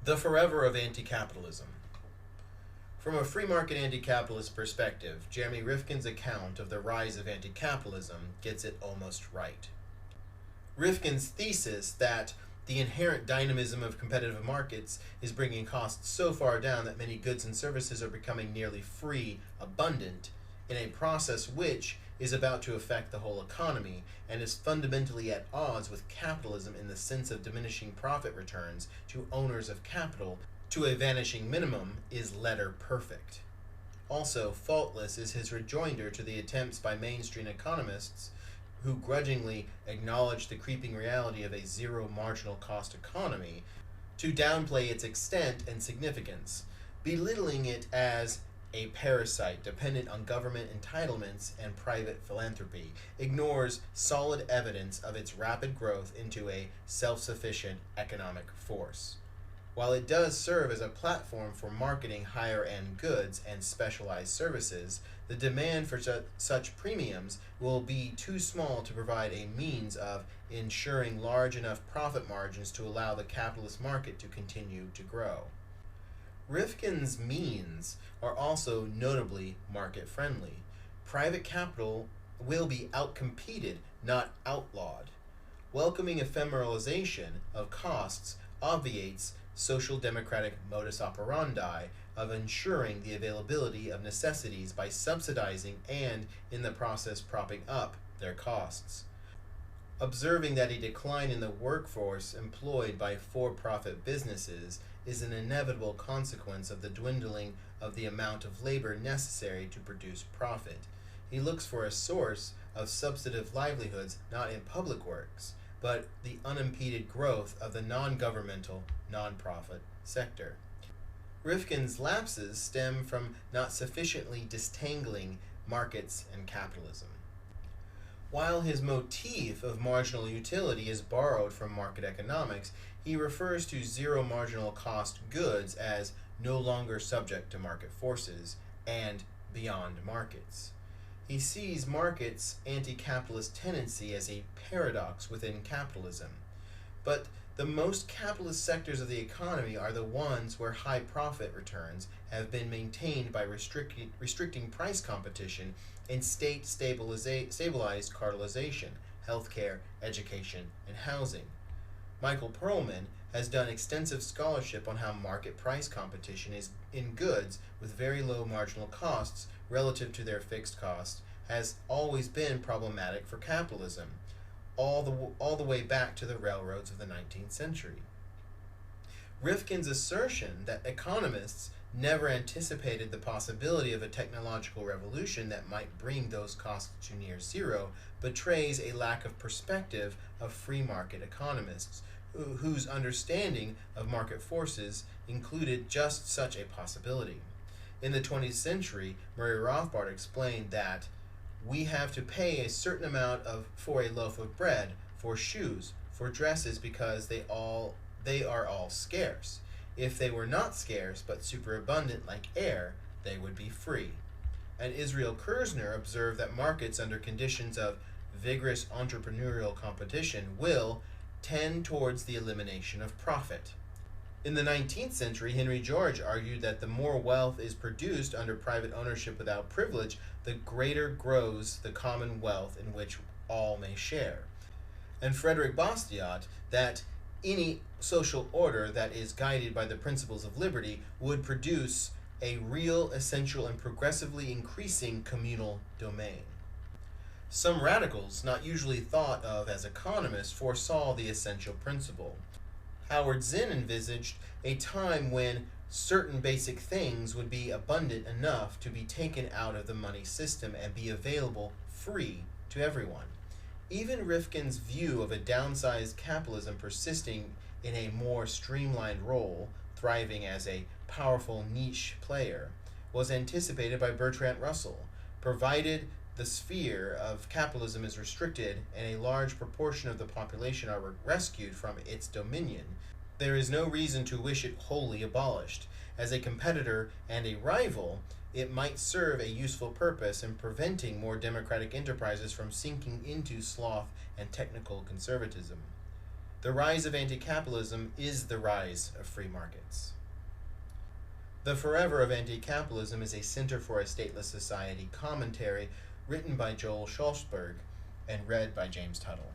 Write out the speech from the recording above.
The Forever of Anti-Capitalism. From a free market anti-capitalist perspective, Jeremy Rifkin's account of the rise of anti-capitalism gets it almost right. Rifkin's thesis that the inherent dynamism of competitive markets is bringing costs so far down that many goods and services are becoming nearly free, abundant, in a process which is about to affect the whole economy and is fundamentally at odds with capitalism in the sense of diminishing profit returns to owners of capital to a vanishing minimum, is letter perfect. Also faultless is his rejoinder to the attempts by mainstream economists who grudgingly acknowledge the creeping reality of a zero marginal cost economy to downplay its extent and significance, belittling it as a parasite dependent on government entitlements and private philanthropy, ignores solid evidence of its rapid growth into a self-sufficient economic force. While it does serve as a platform for marketing higher-end goods and specialized services, the demand for such premiums will be too small to provide a means of ensuring large enough profit margins to allow the capitalist market to continue to grow. Rifkin's means are also notably market-friendly. Private capital will be outcompeted, not outlawed. Welcoming ephemeralization of costs obviates social democratic modus operandi of ensuring the availability of necessities by subsidizing and, in the process, propping up their costs. Observing that a decline in the workforce employed by for-profit businesses is an inevitable consequence of the dwindling of the amount of labor necessary to produce profit, he looks for a source of substantive livelihoods not in public works, but the unimpeded growth of the non-governmental, non-profit sector. Rifkin's lapses stem from not sufficiently disentangling markets and capitalism. While his motif of marginal utility is borrowed from market economics, he refers to zero marginal cost goods as no longer subject to market forces and beyond markets. He sees markets' anti-capitalist tendency as a paradox within capitalism. But the most capitalist sectors of the economy are the ones where high profit returns have been maintained by restricting price competition and state-stabilized cartelization, healthcare, education, and housing. Michael Perlman has done extensive scholarship on how market price competition is in goods with very low marginal costs relative to their fixed costs has always been problematic for capitalism, all the way back to the railroads of the 19th century. Rifkin's assertion that economists never anticipated the possibility of a technological revolution that might bring those costs to near zero betrays a lack of perspective of free market economists, whose understanding of market forces included just such a possibility. In the 20th century, Murray Rothbard explained that we have to pay a certain amount for a loaf of bread, for shoes, for dresses, because they are all scarce. If they were not scarce but superabundant like air, they would be free. And Israel Kirzner observed that markets under conditions of vigorous entrepreneurial competition will tend towards the elimination of profit. In the 19th century, Henry George argued that the more wealth is produced under private ownership without privilege, the greater grows the common wealth in which all may share. And Frederick Bastiat that any social order that is guided by the principles of liberty would produce a real, essential, and progressively increasing communal domain. Some radicals, not usually thought of as economists, foresaw the essential principle. Howard Zinn envisaged a time when certain basic things would be abundant enough to be taken out of the money system and be available free to everyone. Even Rifkin's view of a downsized capitalism persisting in a more streamlined role, thriving as a powerful niche player, was anticipated by Bertrand Russell. Provided the sphere of capitalism is restricted and a large proportion of the population are rescued from its dominion, there is no reason to wish it wholly abolished. As a competitor and a rival, it might serve a useful purpose in preventing more democratic enterprises from sinking into sloth and technical conservatism. The rise of anti-capitalism is the rise of free markets. The Forever of Anti-Capitalism is a Center for a Stateless Society commentary written by Joel Schlosberg and read by James Tuttle.